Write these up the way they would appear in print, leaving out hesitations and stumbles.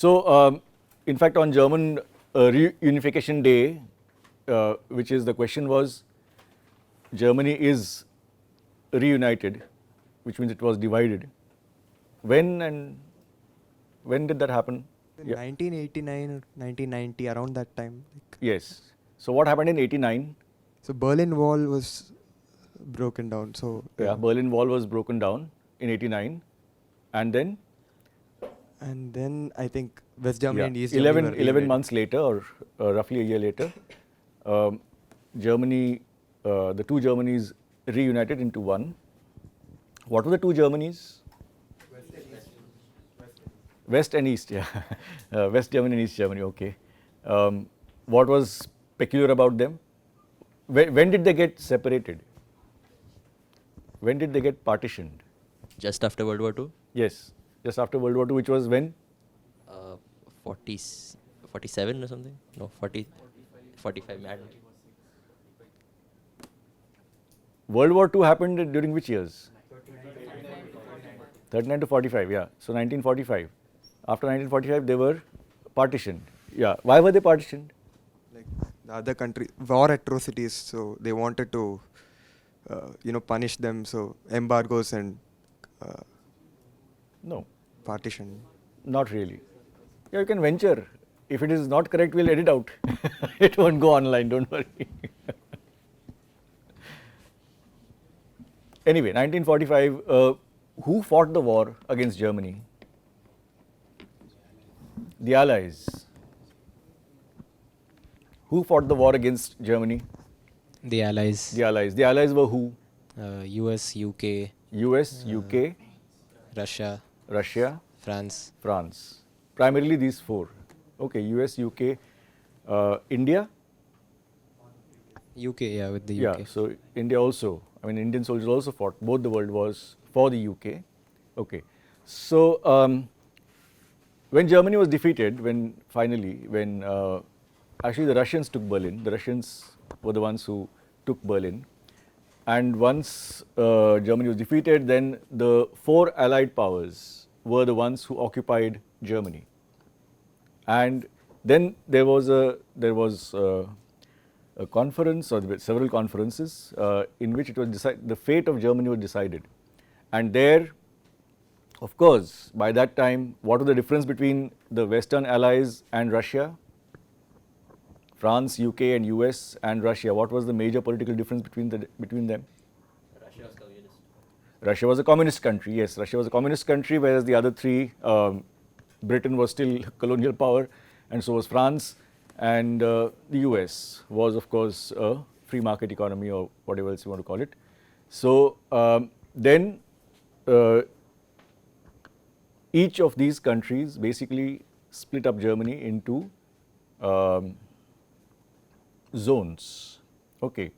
So, in fact, on German reunification day, which is the question was, Germany is reunited, which means it was divided. When did that happen? In 1989 or 1990, around that time. Yes. So what happened in 89? So Berlin Wall was broken down. So Yeah, Berlin Wall was broken down in 89, and then and then I think West Germany and East Germany 11, were 11 reunited. months later, or roughly a year later, Germany, the two Germanys reunited into one. What were the two Germanys? West and East, yeah. West Germany and East Germany, okay. What was peculiar about them? When did they get separated? When did they get partitioned? Just after World War II? Yes, just after World War II, which was when? 47 or something? No, 40, 45. I don't know. World War II happened during which years? 39 to 45, yeah. So 1945. After 1945, they were partitioned. Yeah. Why were they partitioned? Like the other country, war atrocities. So they wanted to, punish them. So embargoes and No, partition. not really. Yeah, you can venture. If it is not correct, we'll edit out. It won't go online, don't worry. Anyway, 1945, who fought the war against Germany? The Allies. Who fought the war against Germany? The Allies. The Allies. The Allies were who? US, UK, US, UK, Russia, Russia, France. France. Primarily these four. Okay, US, UK, India. UK, yeah, with the Yeah, UK. so India also. I mean, Indian soldiers also fought. Both the world wars for the UK. Okay. So, when Germany was defeated, when actually the Russians took Berlin. The Russians were the ones who took Berlin. And once Germany was defeated, then the four Allied powers were the ones who occupied Germany. And then there was a conference, or several conferences, in which it was decided, the fate of Germany was decided. And there, of course, by that time, what was the difference between the Western Allies and Russia? France, UK, and US and Russia. What was the major political difference between them? Russia was communist. Russia was a communist country. Yes, Russia was a communist country, whereas the other three, Britain was still colonial power, and so was France, and the US was, of course, a free market economy, or whatever else you want to call it. So then each of these countries basically split up Germany into zones. Okay.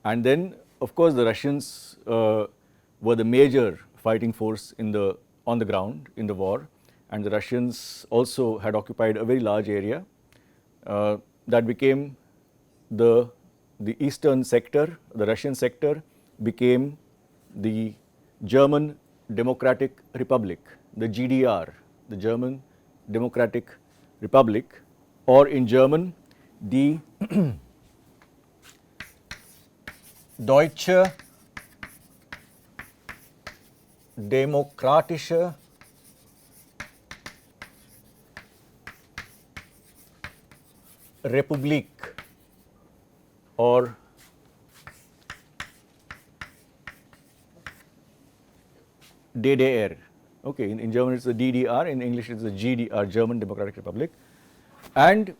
And then, of course, the Russians were the major fighting force on the ground in the war, and the Russians also had occupied a very large area that became the eastern sector. The Russian sector became the German Democratic Republic, the GDR, the German Democratic Republic, or in German, die Deutsche Demokratische Republik, or DDR. Okay, in German it's the DDR, in English it's the GDR, German Democratic Republic. And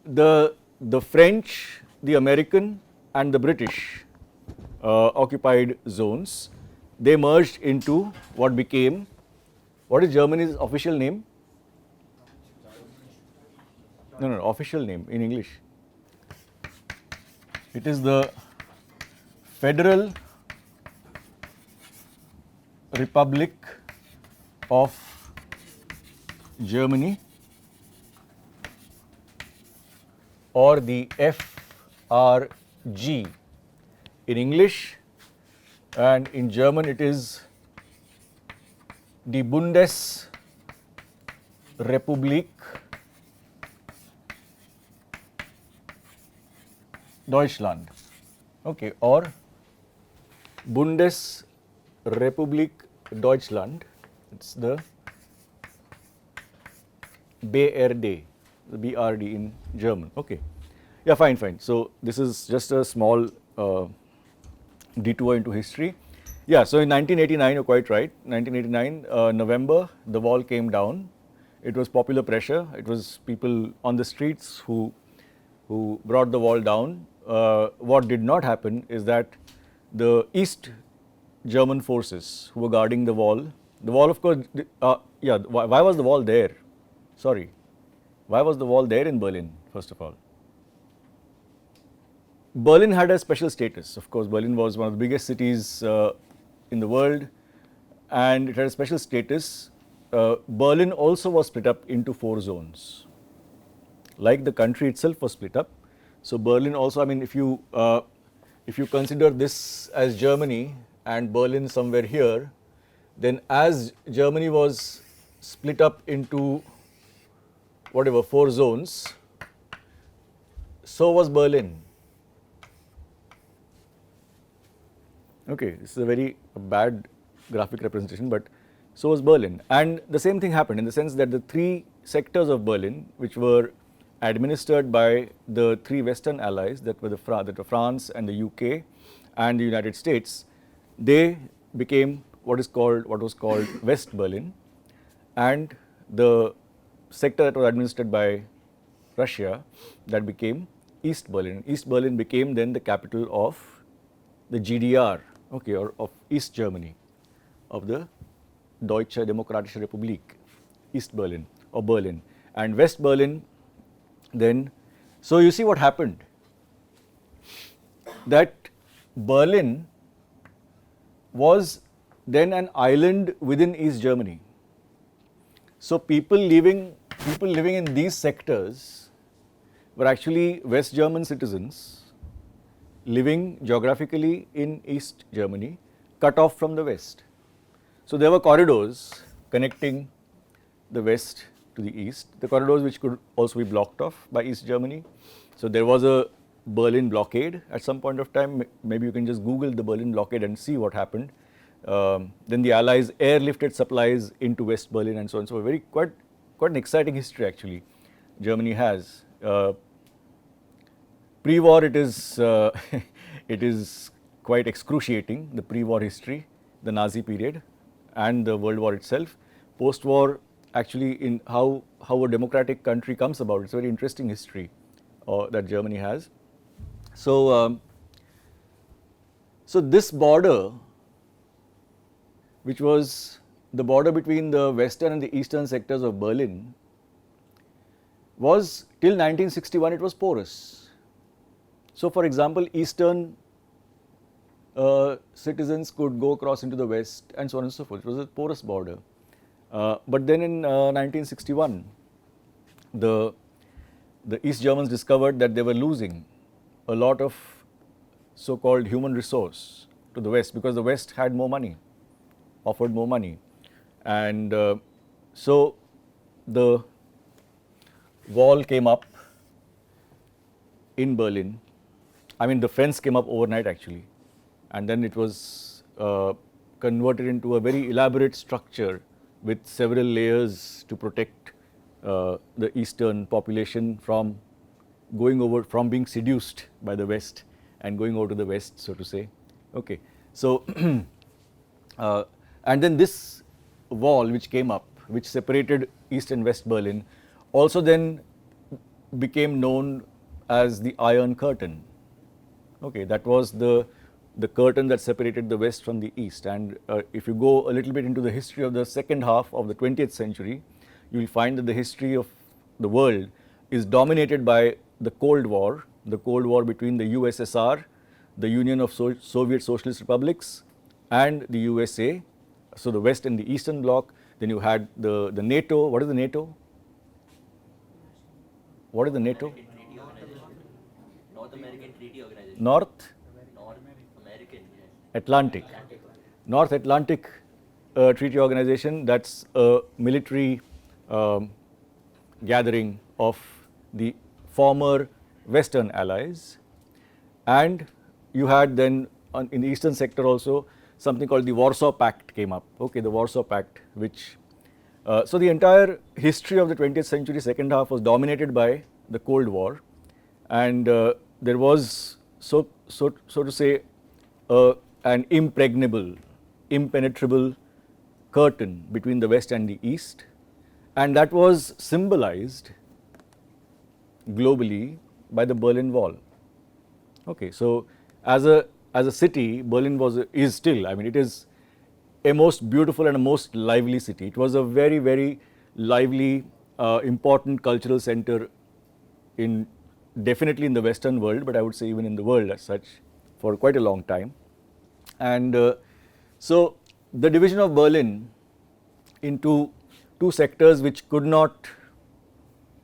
the French, the American, and the British occupied zones. They merged into what became, what is Germany's official name? No, official name in English. It is the Federal Republic of Germany, or the FRG in English, and in German it is the Bundesrepublik Republik Deutschland, okay, or Bundesrepublik Deutschland. It's the BRD, the BRD in German. Okay, yeah, fine, fine. So this is just a small detour into history. Yeah, so in 1989, you're quite right. 1989 November, the wall came down. It was popular pressure. It was people on the streets who brought the wall down. What did not happen is that the East German forces who were guarding the wall, of course, yeah, why was the wall there? Sorry, why was the wall there in Berlin, first of all? Berlin had a special status. Of course, Berlin was one of the biggest cities in the world, and it had a special status. Berlin also was split up into 4 zones, like the country itself was split up. So Berlin also, I mean, if you consider this as Germany and Berlin somewhere here, then as Germany was split up into whatever 4 zones, so was Berlin. Okay, this is a very bad graphic representation, but so was Berlin. And the same thing happened in the sense that the 3 sectors of Berlin, which were administered by the 3 Western allies, that were France and the UK and the United States, they became what was called West Berlin, and the sector that was administered by Russia, that became East Berlin. East Berlin became then the capital of the GDR, okay, or of East Germany, of the Deutsche Demokratische Republik, East Berlin or Berlin, and West Berlin then. So you see what happened, that Berlin was then an island within East Germany. So people living in these sectors were actually West German citizens living geographically in East Germany, cut off from the West. So there were corridors connecting the West to the East, the corridors which could also be blocked off by East Germany. So there was a Berlin blockade at some point of time. Maybe you can just Google the Berlin blockade and see what happened. Then the Allies airlifted supplies into West Berlin and so on. So quite an exciting history actually Germany has. Pre-war, it is it is quite excruciating, the pre-war history, the Nazi period and the World War itself. Post-war, actually, in how a democratic country comes about, it's a very interesting history that Germany has. So, so this border, which was the border between the western and the eastern sectors of Berlin, was till 1961 it was porous. So, for example, eastern citizens could go across into the west and so on and so forth. It was a porous border. But then in 1961, the East Germans discovered that they were losing a lot of so-called human resource to the West, because the West had more money, offered more money. And so the wall came up in Berlin. I mean, the fence came up overnight actually, and then it was converted into a very elaborate structure with several layers to protect the eastern population from being seduced by the West and going over to the West, so to say. Okay, so and then this wall which came up, which separated East and West Berlin, also then became known as the Iron Curtain. Okay, that was the curtain that separated the West from the East. And if you go a little bit into the history of the second half of the 20th century, you will find that the history of the world is dominated by the Cold War between the USSR, the Union of Soviet Socialist Republics, and the USA. So the West and the Eastern Bloc. Then you had the NATO. What is the NATO? What is the NATO? North American Treaty Organization. North American, yes. Atlantic. North Atlantic Treaty Organization. That's a military gathering of the former Western allies, and you had then in the eastern sector also something called the Warsaw Pact came up. Okay, the Warsaw Pact, which so the entire history of the 20th century second half was dominated by the Cold War, and there was so to say an impenetrable curtain between the West and the East, and that was symbolized globally by the Berlin Wall. Okay, so as a city, Berlin is still, I mean, it is a most beautiful and a most lively city. It was a very lively, important cultural center in definitely in the Western world, but I would say even in the world as such for quite a long time. And so the division of Berlin into two sectors which could not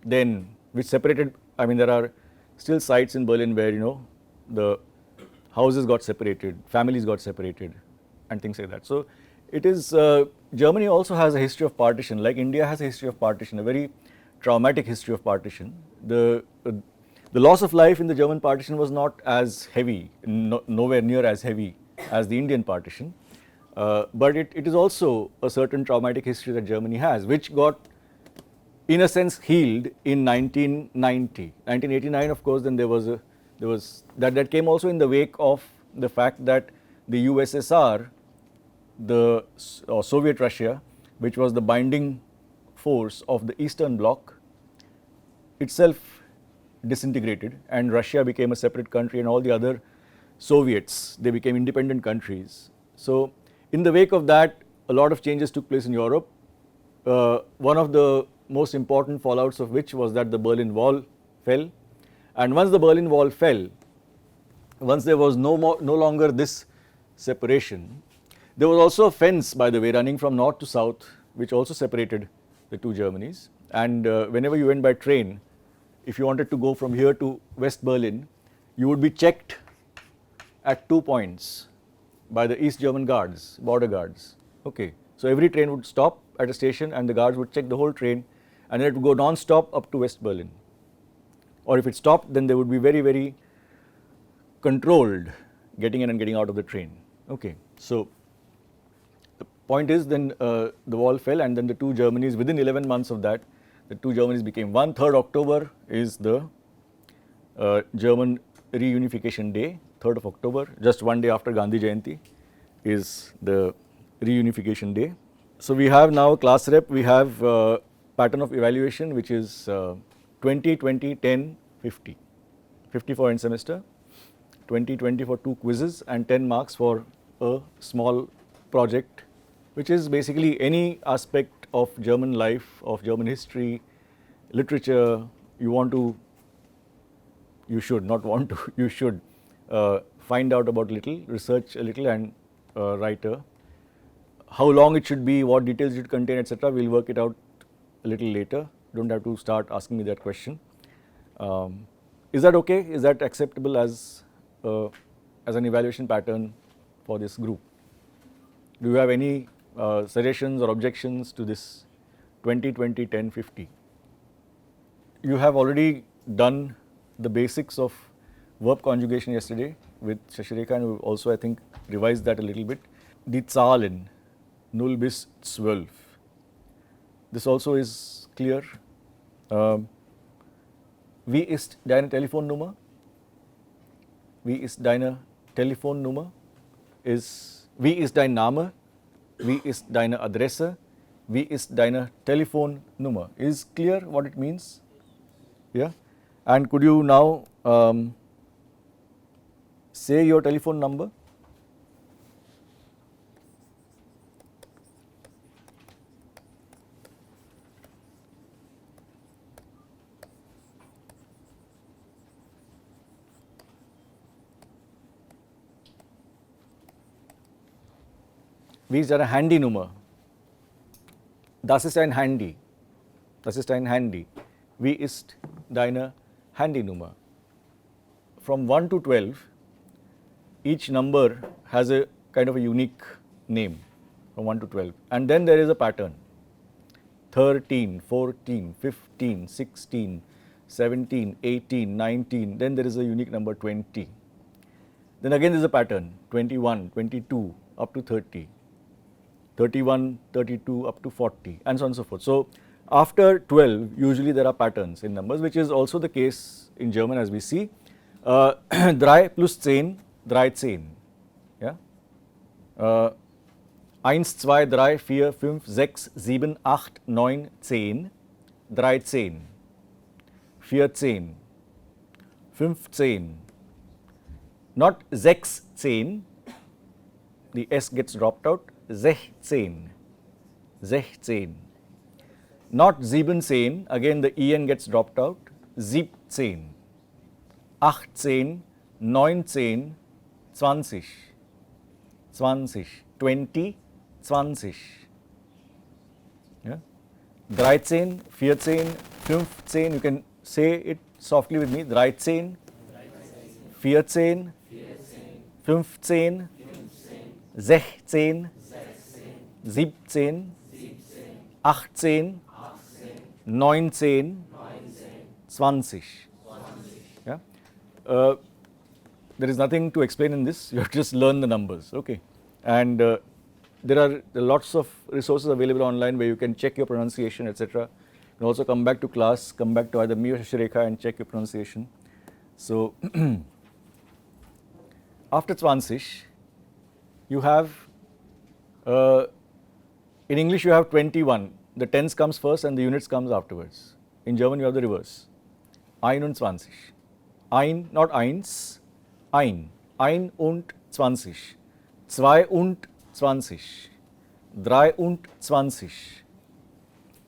then, which separated, I mean, there are still sites in Berlin where, you know, the houses got separated, families got separated and things like that. So it is, Germany also has a history of partition, like India has a history of partition, a very traumatic history of partition. The loss of life in the German partition was not as heavy, nowhere near as heavy as the Indian partition, but it is also a certain traumatic history that Germany has, which got in a sense healed in 1990. 1989, of course, then there was that came also in the wake of the fact that the USSR, the Soviet Russia, which was the binding force of the Eastern Bloc, itself disintegrated, and Russia became a separate country, and all the other Soviets, they became independent countries. So in the wake of that, a lot of changes took place in Europe. One of the most important fallouts of which was that the Berlin Wall fell, and once the Berlin Wall fell, once there was no longer this separation, there was also a fence, by the way, running from north to south, which also separated the two Germanys. And whenever you went by train, if you wanted to go from here to West Berlin, you would be checked at 2 points by the East German guards, border guards. Okay, so every train would stop at a station, and the guards would check the whole train, and then it would go non-stop up to West Berlin. Or if it stopped, then they would be very controlled getting in and getting out of the train. Okay, so the point is, then the wall fell, and then the two Germanys, within 11 months of that, the two Germanys became one. 3rd October is the German reunification day. 3rd of October, just one day after Gandhi Jayanti, is the reunification day. So we have now class rep, we have pattern of evaluation, which is 20, 20, 10, 50. 50 for end semester, 20, 20 for 2 quizzes, and 10 marks for a small project, which is basically any aspect of German life, of German history, literature, you want to, you should, not want to, you should find out about a little, research a little, and write how long it should be, what details it should contain, etc. We will work it out a little later. Do not have to start asking me that question. Is that okay? Is that acceptable as an evaluation pattern for this group? Do you have any suggestions or objections to this 20, 20, 10, 50? You have already done the basics of verb conjugation yesterday with Shashireka, and we also, I think, revised that a little bit. Die Zahlen 0 bis 12. This also is clear. Wie ist deine Telefonnummer? Wie ist deine Telefonnummer? Wie ist dein Name? Wie ist deine Adresse? Wie ist deine Telefonnummer? Is clear what it means? Yeah. And could you now say your telephone number? Wie ist deine Handynummer? Das ist ein Handy. Das ist ein Handy. Wie ist deine Handynummer? From 1 to 12, each number has a kind of a unique name from 1 to 12, and then there is a pattern. 13, 14, 15, 16, 17, 18, 19, then there is a unique number 20. Then again there is a pattern 21, 22 up to 30, 31, 32 up to 40 and so on and so forth. So, after 12 usually there are patterns in numbers, which is also the case in German as we see. 3 plus 10, 13. Yeah? 1, 2, 3, 4, 5, 6, 7, 8, 9, 10, 13, 14, 15, not 16, the S gets dropped out, 16, 16, not 17, again the EN gets dropped out, 17, 18, 19, 20, 20, 20, 20. Yeah? 13, 14, 15, you can say it softly with me, 13, 14, 15, 16, 17, 18, 19, 20. Yeah? There is nothing to explain in this, you have to just learn the numbers, okay. And there are lots of resources available online where you can check your pronunciation, etc. You can also come back to class, come back to either me or Shashireka and check your pronunciation. So, after 20, you have, in English you have 21, the tens comes first and the units comes afterwards. In German you have the reverse, 21. Ein, not eins, ein, ein und 20, 2 und 20, 3 und 20,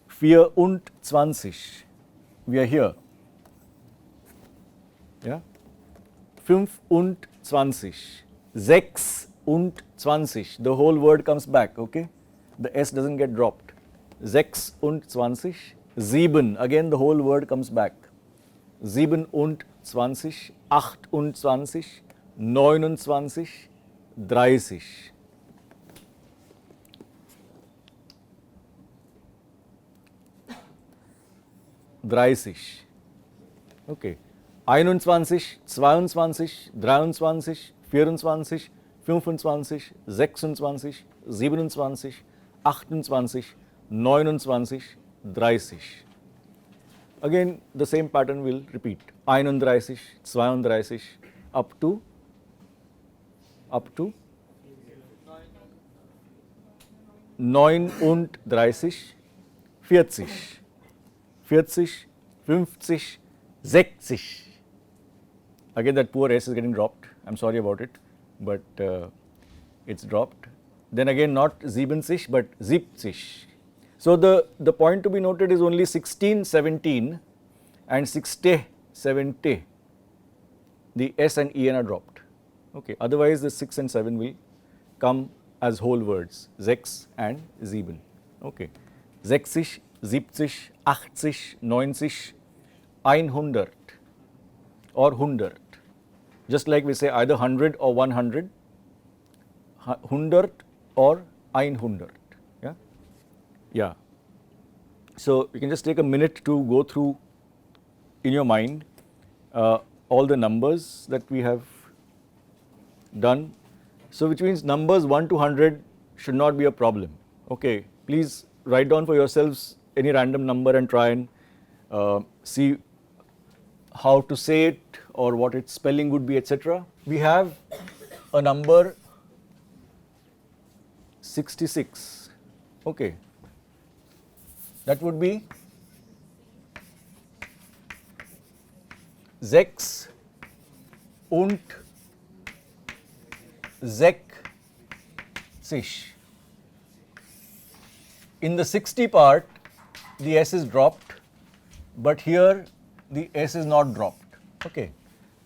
4 und 20, we are here, yeah? 5 und 20, 6 und 20, the whole word comes back, okay? The S doesn't get dropped. 6 und 20, 7, again the whole word comes back. 7 und 20, 28, 29, 30. Okay. 21, 22, 23, 24, 25, 26, 27, 28, 29, 30. Again the same pattern will repeat, 31, 32 up to 39, 40, 40, 50, 60. Again that poor S is getting dropped, I am sorry about it, but it's dropped. Then again not 70 but 70. So the point to be noted is only 16, 17 and 60, 70, the S and EN are dropped, okay. Otherwise the 6 and 7 will come as whole words, 6 and 7, okay. 60, 70, 80, 90, 100 or 100, just like we say either 100 or 100, 100 or 100, yeah. Yeah. So, you can just take a minute to go through in your mind all the numbers that we have done. So, which means numbers 1 to 100 should not be a problem, okay. Please write down for yourselves any random number and try and see how to say it or what its spelling would be, etc. We have a number 66, okay. That would be 6 und 60. In the 60 part, the S is dropped, but here the S is not dropped, okay.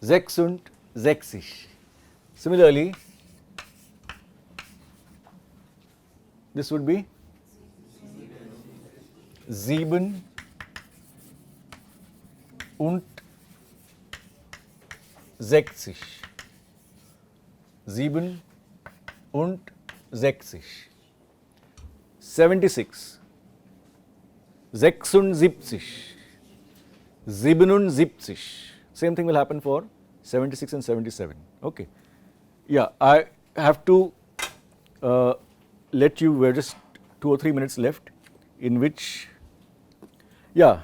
6 und 60. Similarly, this would be 7 und 60. 7 und 60. 76. 76. 77. Same thing will happen for 76 and 77. Okay. Yeah, I have to let you, we're just 2 or 3 minutes left, in which, yeah,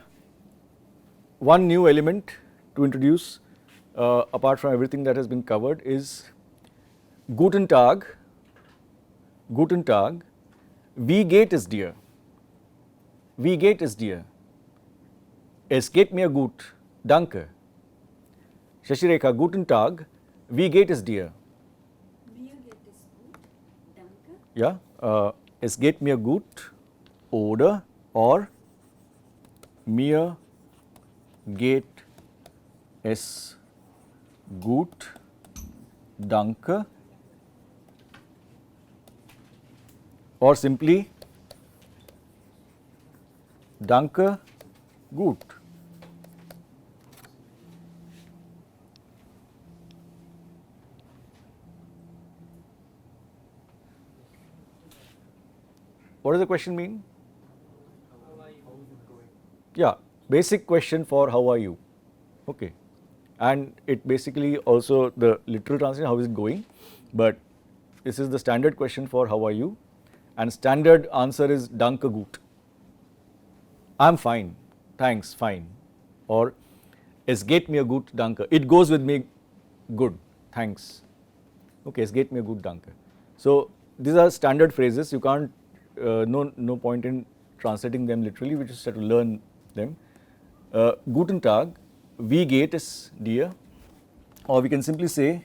one new element to introduce apart from everything that has been covered is Guten Tag. Guten Tag. Wie geht es dir? Wie geht es dir? Es geht mir gut, danke. Shashireka, guten Tag. Wie geht es dir? Mir geht es gut, danke. Ja, es geht mir gut oder mir geht es gut, danke, or simply danke, gut. What does the question mean? Yeah, basic question for how are you? Okay. And it basically also the literal translation, how is it going? But this is the standard question for how are you? And standard answer is danke gut. I'm fine, thanks, fine. Or es geht mir gut, danke. It goes with me good, thanks. Okay, es geht mir gut, danke. So these are standard phrases. You can't, no point in translating them literally. We just have to learn them. Guten Tag, wie geht es dir? Or we can simply say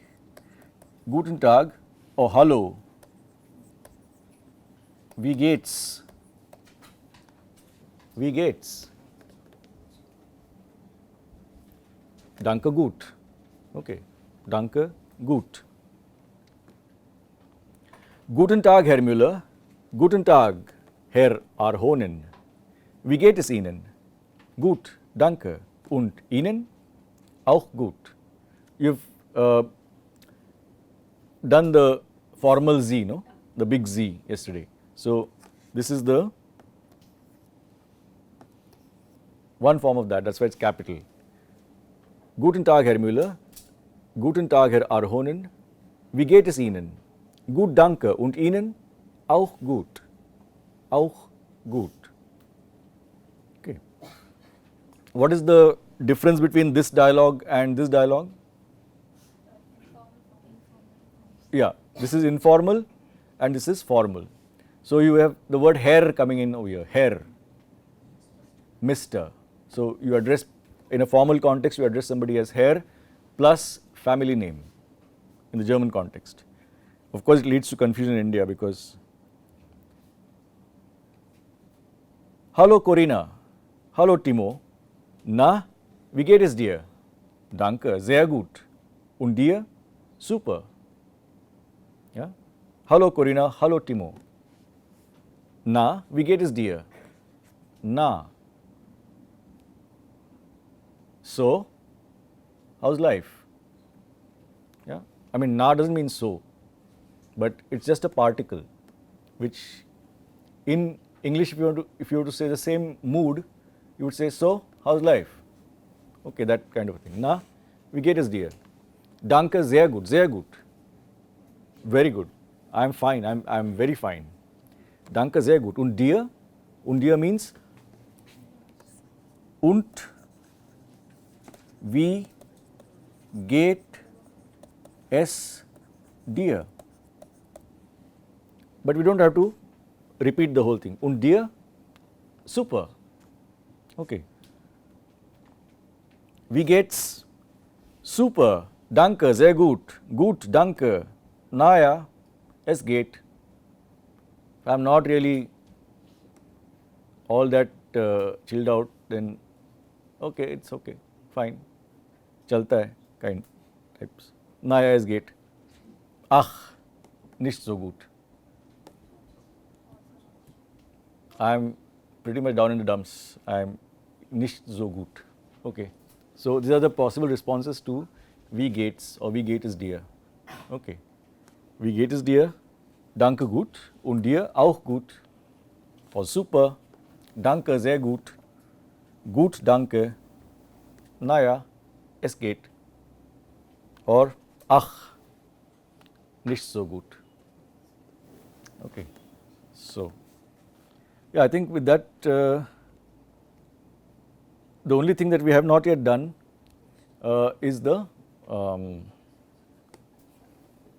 Guten Tag or Hallo. Wie geht's? Wie geht's? Danke gut. Okay, danke gut. Guten Tag, Herr Müller. Guten Tag, Herr Arhonen. Wie geht es Ihnen? Gut, danke. Und Ihnen? Auch gut. You've done the formal Z, no? The big Z yesterday. So this is the one form of that, that's why it's capital. Guten Tag, Herr Müller. Guten Tag, Herr Arhonen. Wie geht es Ihnen? Gut, danke. Und Ihnen? Auch gut. Auch gut. Okay. What is the difference between this dialogue and this dialogue? Yeah, this is informal and this is formal. So you have the word Herr coming in over here, Herr, Mr. So you address, in a formal context, you address somebody as Herr plus family name in the German context. Of course, it leads to confusion in India because, Hallo Corinna, hallo Timo, na, wie geht es dir? Danke, sehr gut. Und dir? Super. Ja? Hallo Corinna, hallo Timo. Na, wie geht es dir? Na. So, how's life? Yeah, I mean, na doesn't mean so, but it's just a particle, which in English, if you were to say the same mood, you would say, so, how's life? Okay, that kind of a thing. Na, wie geht es dir? Danke, sehr gut, sehr gut. Very good. I'm fine, I'm very fine. Danke, sehr gut. Und dir? Und dir means und wie geht es dir? But we don't have to repeat the whole thing. Und dir? Super. Okay. Wie geht's? Super. Danke, sehr gut. Gut, danke. Naja, es geht. I'm not really all that chilled out, then okay, it's okay, fine. Chalta hai, kind types. Naja, es geht. Ach, nicht so gut. I'm pretty much down in the dumps. I'm nicht so gut. Okay. So these are the possible responses to wie geht's or wie geht es dir. Okay. Wie geht es dir? Danke gut. Und dir? Auch gut. Or super. Danke, sehr gut. gut, danke, naja, es geht, or ach, nicht so gut. Okay, so yeah, I think with that, the only thing that we have not yet done is the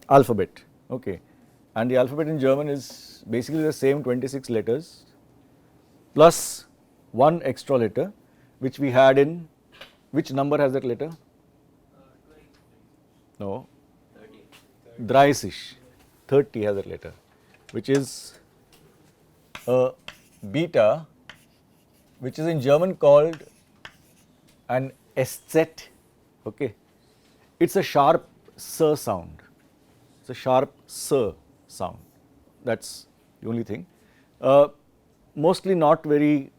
alphabet. Okay, and the alphabet in German is basically the same 26 letters plus one extra letter, which we had in, which number has that letter? No, 30 has that letter, which is a beta, which is in German called an SZ. Okay, it's a sharp S sound. It's a sharp S sound. That's the only thing. Mostly not very,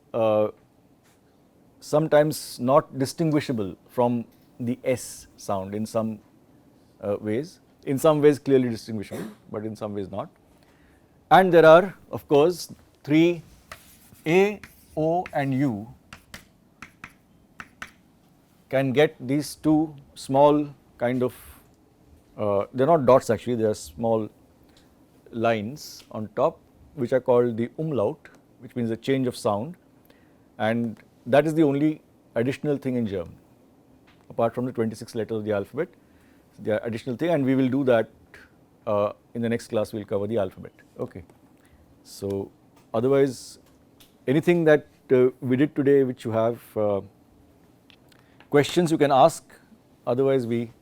sometimes not distinguishable from the S sound in some ways. In some ways clearly distinguishable, but in some ways not. And there are, of course, three A, O and U can get these two small kind of, they are not dots actually, they are small lines on top, which are called the umlaut, which means a change of sound, and that is the only additional thing in German, apart from the 26 letters of the alphabet, the additional thing, and we will do that in the next class. We will cover the alphabet. Okay. So otherwise, anything that we did today which you have questions you can ask, otherwise we